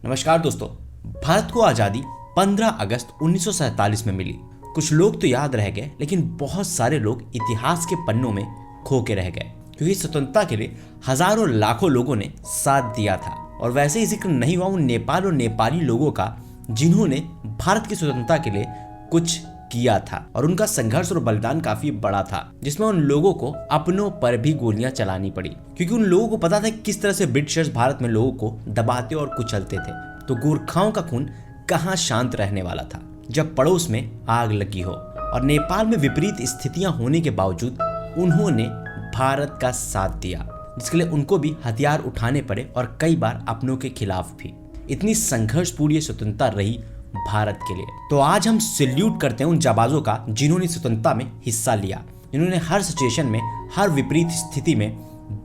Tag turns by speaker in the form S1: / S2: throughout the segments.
S1: नमस्कार दोस्तों। भारत को आज़ादी 15 अगस्त 1947 में मिली। कुछ लोग तो याद रह गए, लेकिन बहुत सारे लोग इतिहास के पन्नों में खो के रह गए, क्योंकि स्वतंत्रता के लिए हजारों लाखों लोगों ने साथ दिया था। और वैसे ही जिक्र नहीं हुआ उन नेपाल और नेपाली लोगों का जिन्होंने भारत की स्वतंत्रता के लिए कुछ किया था, और उनका संघर्ष और बलिदान काफी बड़ा था, जिसमें उन लोगों को अपनों पर भी गोलियां चलानी पड़ी, क्योंकि उन लोगों को पता था किस तरह से ब्रिटिशर्स भारत में लोगों को दबाते और कुचलते थे। तो गोरखाओं का खून कहाँ शांत रहने वाला था जब पड़ोस में आग लगी हो। और नेपाल में विपरीत स्थितियां होने के बावजूद उन्होंने भारत का साथ दिया, जिसके लिए उनको भी हथियार उठाने पड़े और कई बार अपनों के खिलाफ भी। इतनी संघर्षपूर्ण स्वतंत्रता रही भारत के लिए। तो आज हम सैल्यूट करते हैं उन जाबाजों का जिन्होंने स्वतंत्रता में हिस्सा लिया, जिन्होंने हर सिचुएशन में, हर विपरीत स्थिति में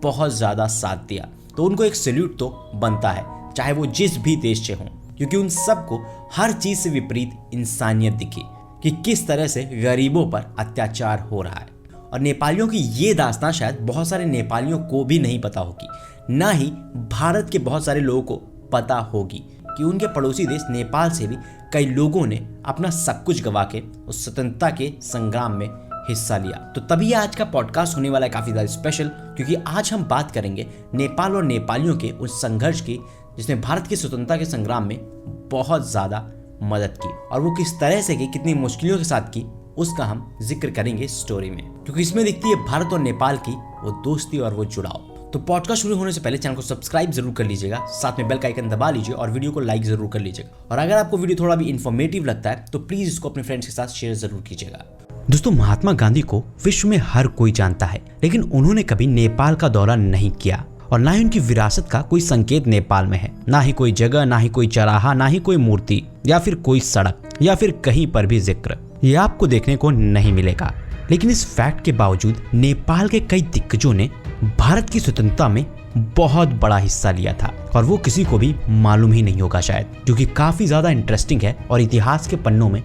S1: बहुत ज्यादा साथ दिया। तो उनको एक सैल्यूट तो बनता है, चाहे वो जिस भी देश से हों, क्योंकि उन सबको हर चीज से विपरीत इंसानियत दिखी कि किस तरह से गरीबों पर अत्याचार हो रहा है। और नेपालियों की ये दास्तां शायद बहुत सारे नेपालियों को भी नहीं पता होगी, ना ही भारत के बहुत सारे लोगों को पता होगी कि उनके पड़ोसी देश नेपाल से भी कई लोगों ने अपना सब कुछ गवा के उस स्वतंत्रता के संग्राम में हिस्सा लिया। तो तभी आज का पॉडकास्ट होने वाला है काफी ज्यादा स्पेशल, क्योंकि आज हम बात करेंगे नेपाल और नेपालियों के उस संघर्ष की जिसने भारत की स्वतंत्रता के संग्राम में बहुत ज्यादा मदद की, और वो किस तरह से की, कितनी मुश्किलों के साथ की, उसका हम जिक्र करेंगे स्टोरी में, क्योंकि इसमें दिखती है भारत और नेपाल की वो दोस्ती और वो जुड़ाव। तो पॉडकास्ट शुरू होने से पहले चैनल को सब्सक्राइब जरूर कर लीजिएगा, साथ में बेल का आइकन दबा लीजिए और वीडियो को लाइक जरूर कर लीजिएगा। और अगर आपको वीडियो थोड़ा भी इन्फॉर्मेटिव लगता है तो प्लीज इसको अपने फ्रेंड्स के साथ शेयर जरूर कीजिएगा। दोस्तों, महात्मा गांधी को विश्व में हर कोई जानता है, लेकिन उन्होंने कभी नेपाल का दौरा नहीं किया, और ना ही उनकी विरासत का कोई संकेत नेपाल में है। ना ही कोई जगह, ना ही कोई चौराहा, ना ही कोई मूर्ति या फिर कोई सड़क या फिर कहीं पर भी जिक्र ये आपको देखने को नहीं मिलेगा। लेकिन इस फैक्ट के बावजूद नेपाल के कई दिग्गजों ने भारत की स्वतंत्रता में बहुत बड़ा हिस्सा लिया था, और वो किसी को भी मालूम ही नहीं होगा शायद, जो कि काफी ज्यादा इंटरेस्टिंग है और इतिहास के पन्नों में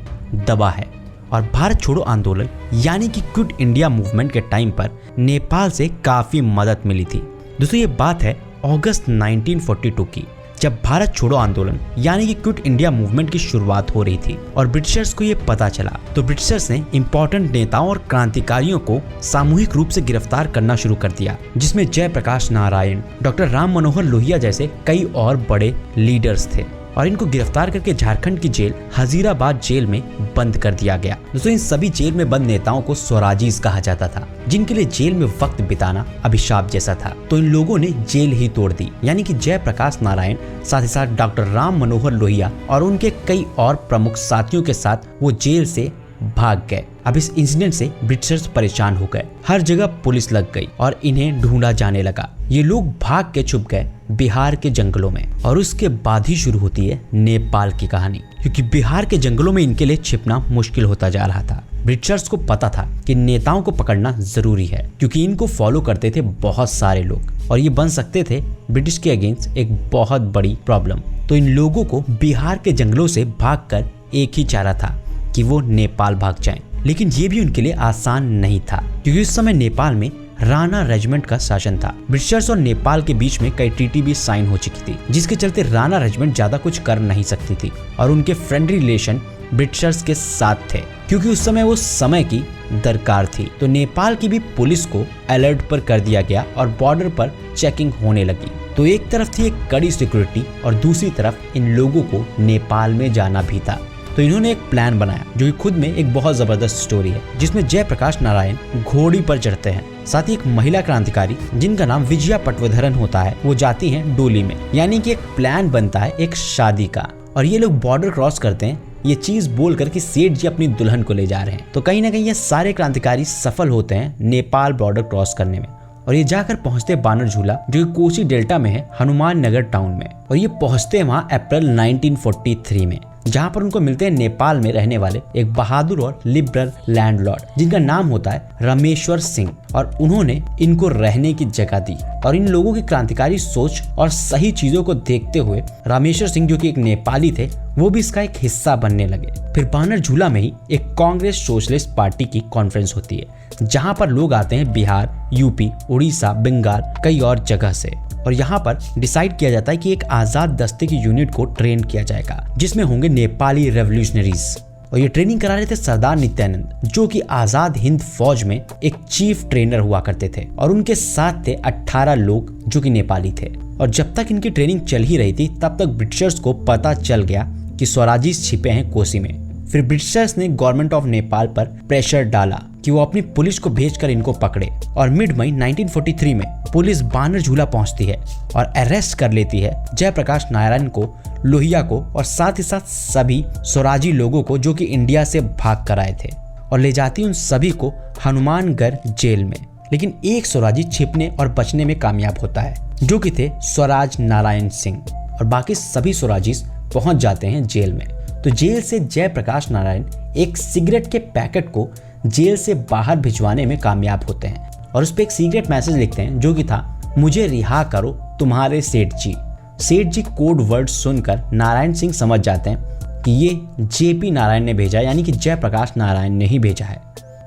S1: दबा है। और भारत छोड़ो आंदोलन यानी कि क्विट इंडिया मूवमेंट के टाइम पर नेपाल से काफी मदद मिली थी। दोस्तों, ये बात है अगस्त 1942 की, जब भारत छोड़ो आंदोलन यानी कि क्विट इंडिया मूवमेंट की शुरुआत हो रही थी, और ब्रिटिशर्स को ये पता चला तो ब्रिटिशर्स ने इंपॉर्टेंट नेताओं और क्रांतिकारियों को सामूहिक रूप से गिरफ्तार करना शुरू कर दिया, जिसमें जयप्रकाश नारायण, डॉक्टर राम मनोहर लोहिया जैसे कई और बड़े लीडर्स थे। और इनको गिरफ्तार करके झारखंड की जेल हजीराबाद जेल में बंद कर दिया गया। दोस्तों, इन सभी जेल में बंद नेताओं को स्वराजीज कहा जाता था, जिनके लिए जेल में वक्त बिताना अभिशाप जैसा था। तो इन लोगों ने जेल ही तोड़ दी, यानी कि जयप्रकाश नारायण, साथ ही साथ डॉक्टर राम मनोहर लोहिया और उनके कई और प्रमुख साथियों के साथ वो जेल से भाग गए। अब इस इंसिडेंट से ब्रिटिशर्स परेशान हो गए, हर जगह पुलिस लग गई और इन्हें ढूंढा जाने लगा। ये लोग भाग के छुप गए बिहार के जंगलों में, और उसके बाद ही शुरू होती है नेपाल की कहानी, क्योंकि बिहार के जंगलों में इनके लिए छिपना मुश्किल होता जा रहा था। ब्रिटिशर्स को पता था कि नेताओं को पकड़ना जरूरी है, क्योंकि इनको फॉलो करते थे बहुत सारे लोग, और ये बन सकते थे ब्रिटिश के अगेंस्ट एक बहुत बड़ी प्रॉब्लम। तो इन लोगों को बिहार के जंगलों से भागकर एक ही चारा था कि वो नेपाल भाग जाएं। लेकिन ये भी उनके लिए आसान नहीं था, क्योंकि उस समय नेपाल में राणा रेजिमेंट का शासन था। ब्रिटिशर्स और नेपाल के बीच में कई ट्रीटी भी साइन हो चुकी थी, जिसके चलते राणा रेजिमेंट ज्यादा कुछ कर नहीं सकती थी, और उनके फ्रेंडली रिलेशन ब्रिटिशर्स के साथ थे, क्योंकि उस समय वो समय की दरकार थी। तो नेपाल की भी पुलिस को अलर्ट पर कर दिया गया और बॉर्डर पर चेकिंग होने लगी। तो एक तरफ थी एक कड़ी सिक्योरिटी, और दूसरी तरफ इन लोगों को नेपाल में जाना भी था। तो इन्होंने एक प्लान बनाया, जो कि खुद में एक बहुत जबरदस्त स्टोरी है, जिसमें जयप्रकाश नारायण घोड़ी पर चढ़ते हैं, साथ ही एक महिला क्रांतिकारी जिनका नाम विजया पटवर्धन होता है, वो जाती हैं डोली में। यानी कि एक प्लान बनता है एक शादी का, और ये लोग बॉर्डर क्रॉस करते हैं ये चीज बोलकर कि सेठ जी अपनी दुल्हन को ले जा रहे हैं। तो कहीं ना कहीं ये सारे क्रांतिकारी सफल होते हैं नेपाल बॉर्डर क्रॉस करने में, और ये जाकर पहुंचते बानर झूला, जो कि कोसी डेल्टा में है, हनुमान नगर टाउन में। और ये पहुंचते हैं वहां अप्रैल 1943 में, जहां पर उनको मिलते हैं नेपाल में रहने वाले एक बहादुर और लिबरल लैंडलॉर्ड, जिनका नाम होता है रामेश्वर सिंह, और उन्होंने इनको रहने की जगह दी। और इन लोगों की क्रांतिकारी सोच और सही चीजों को देखते हुए रामेश्वर सिंह, जो कि एक नेपाली थे, वो भी इसका एक हिस्सा बनने लगे। फिर बानर झूला में ही एक कांग्रेस सोशलिस्ट पार्टी की कॉन्फ्रेंस होती है, जहां पर लोग आते हैं बिहार, यूपी, उड़ीसा, बंगाल, कई और जगह से। और यहाँ पर डिसाइड किया जाता है कि एक आजाद दस्ते की यूनिट को ट्रेन किया जाएगा जिसमें होंगे नेपाली रेवोल्यूशनरीज। और ये ट्रेनिंग करा रहे थे सरदार नित्यानंद, जो कि आजाद हिंद फौज में एक चीफ ट्रेनर हुआ करते थे। और उनके साथ थे 18 लोग जो कि नेपाली थे। और जब तक इनकी ट्रेनिंग चल ही रही थी तब तक ब्रिटिशर्स को पता चल गया कि स्वराजीज छिपे हैं कोसी में। फिर ब्रिटिशर्स ने गवर्नमेंट ऑफ नेपाल पर प्रेशर डाला कि वो अपनी पुलिस को भेजकर इनको पकड़े। और मिड मई 1943 में पुलिस बानर झूला पहुंचती है और अरेस्ट कर लेती है जयप्रकाश नारायण को, लोहिया को और साथ ही साथ सभी स्वराजी लोगों को जो कि इंडिया से भाग कर आए थे, और ले जाती उन सभी को हनुमानगढ़ जेल में। लेकिन एक स्वराजी छिपने और बचने में कामयाब होता है जो कि थे स्वराज नारायण सिंह, और बाकी सभी स्वराजीज पहुंच जाते हैं जेल में। तो जेल से जयप्रकाश नारायण एक सिगरेट के पैकेट को जेल से बाहर भिजवाने में कामयाब होते हैं और उस पर एक सीक्रेट मैसेज लिखते हैं जो कि था, मुझे रिहा करो तुम्हारे सेठ जी। सेठ जी कोड वर्ड सुनकर नारायण सिंह समझ जाते हैं कि ये जेपी नारायण ने भेजा, यानी कि जयप्रकाश नारायण ने ही भेजा है।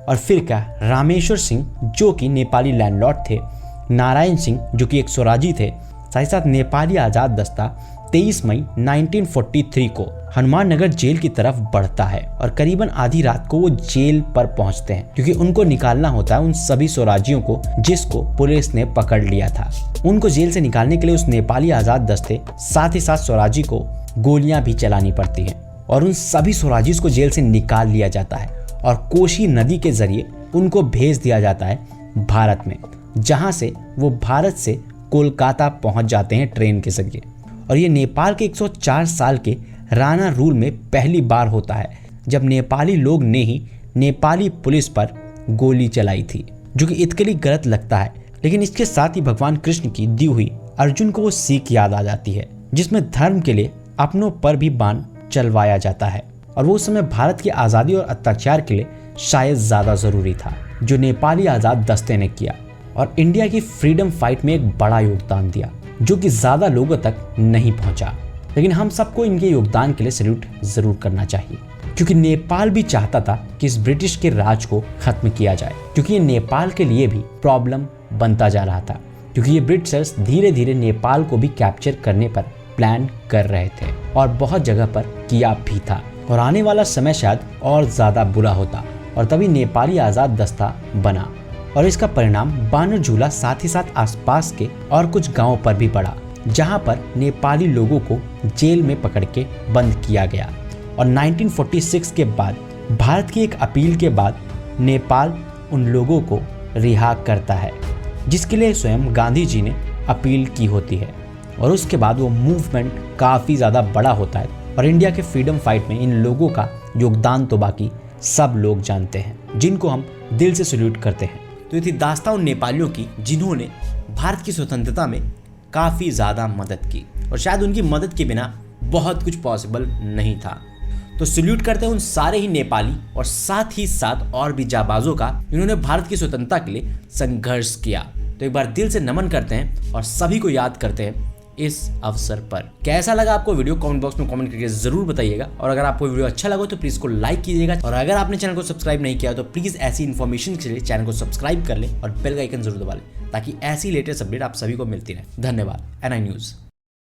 S1: और फिर क्या, रामेश्वर सिंह जो कि नेपाली लैंडलॉर्ड थे, नारायण सिंह जो कि एक स्वराजी थे, साथ ही साथ नेपाली आजाद दस्ता 23 मई 1943 को हनुमाननगर जेल की तरफ बढ़ता है और करीबन आधी रात को वो जेल पर पहुंचते हैं क्योंकि उनको निकालना होता है उन सभी स्वराजियों को जिसको पुलिस ने पकड़ लिया था। उनको जेल से निकालने के लिए उस नेपाली आजाद दस्ते साथ ही साथ स्वराजी को गोलियां भी चलानी पड़ती हैं और उन सभी स्वराजीज को जेल से निकाल लिया जाता है और कोशी नदी के जरिए उनको भेज दिया जाता है भारत में, जहां से वो भारत से कोलकाता पहुंच जाते हैं ट्रेन के जरिए। और ये नेपाल के 104 साल के राणा रूल में पहली बार होता है जब नेपाली लोग ने ही नेपाली पुलिस पर गोली चलाई थी, जो कि इतकली गलत लगता है। लेकिन इसके साथ ही भगवान कृष्ण की दी हुई अर्जुन को वो सीख याद आ जाती है जिसमें धर्म के लिए अपनों पर भी बाण चलवाया जाता है। और वो उस समय भारत की आज़ादी और अत्याचार के लिए शायद ज़्यादा ज़रूरी था जो नेपाली आज़ाद दस्ते ने किया और इंडिया की फ्रीडम फाइट में एक बड़ा योगदान दिया जो कि ज़्यादा लोगों तक नहीं पहुंचा। लेकिन हम सबको इनके योगदान के लिए सैल्यूट ज़रूर करना चाहिए क्योंकि नेपाल भी चाहता था कि इस ब्रिटिश के राज को खत्म किया जाए, क्योंकि ये नेपाल के लिए भी प्रॉब्लम बनता जा रहा था क्योंकि ये ब्रिटिशर्स धीरे धीरे नेपाल को भी कैप्चर करने पर प्लान कर रहे थे और बहुत जगह पर किया भी था। और आने वाला समय शायद और ज़्यादा बुरा होता और तभी नेपाली आज़ाद दस्ता बना और इसका परिणाम बानर झूला साथ ही साथ आसपास के और कुछ गांवों पर भी पड़ा, जहां पर नेपाली लोगों को जेल में पकड़ के बंद किया गया। और 1946 के बाद भारत की एक अपील के बाद नेपाल उन लोगों को रिहा करता है जिसके लिए स्वयं गांधी जी ने अपील की होती है। और उसके बाद वो मूवमेंट काफ़ी ज़्यादा बड़ा होता है और इंडिया के फ्रीडम फाइट में इन लोगों का योगदान तो बाकी सब लोग जानते हैं, जिनको हम दिल से सैल्यूट करते हैं। तो ये थी दास्तान उन नेपालियों की जिन्होंने भारत की स्वतंत्रता में काफ़ी ज़्यादा मदद की और शायद उनकी मदद के बिना बहुत कुछ पॉसिबल नहीं था। तो सैल्यूट करते हैं उन सारे ही नेपाली और साथ ही साथ और भी जाबाजों का जिन्होंने भारत की स्वतंत्रता के लिए संघर्ष किया। तो एक बार दिल से नमन करते हैं और सभी को याद करते हैं इस अवसर पर। कैसा लगा आपको वीडियो कमेंट बॉक्स में कमेंट करके जरूर बताइएगा और अगर आपको वीडियो अच्छा लगा तो प्लीज को लाइक कीजिएगा और अगर आपने चैनल को सब्सक्राइब नहीं किया तो प्लीज ऐसी इन्फॉर्मेशन के लिए चैनल को सब्सक्राइब कर ले और बेल का आइकन जरूर दबा लें ताकि ऐसी लेटेस्ट अपडेट आप सभी को मिलती रहे। धन्यवाद। NI news.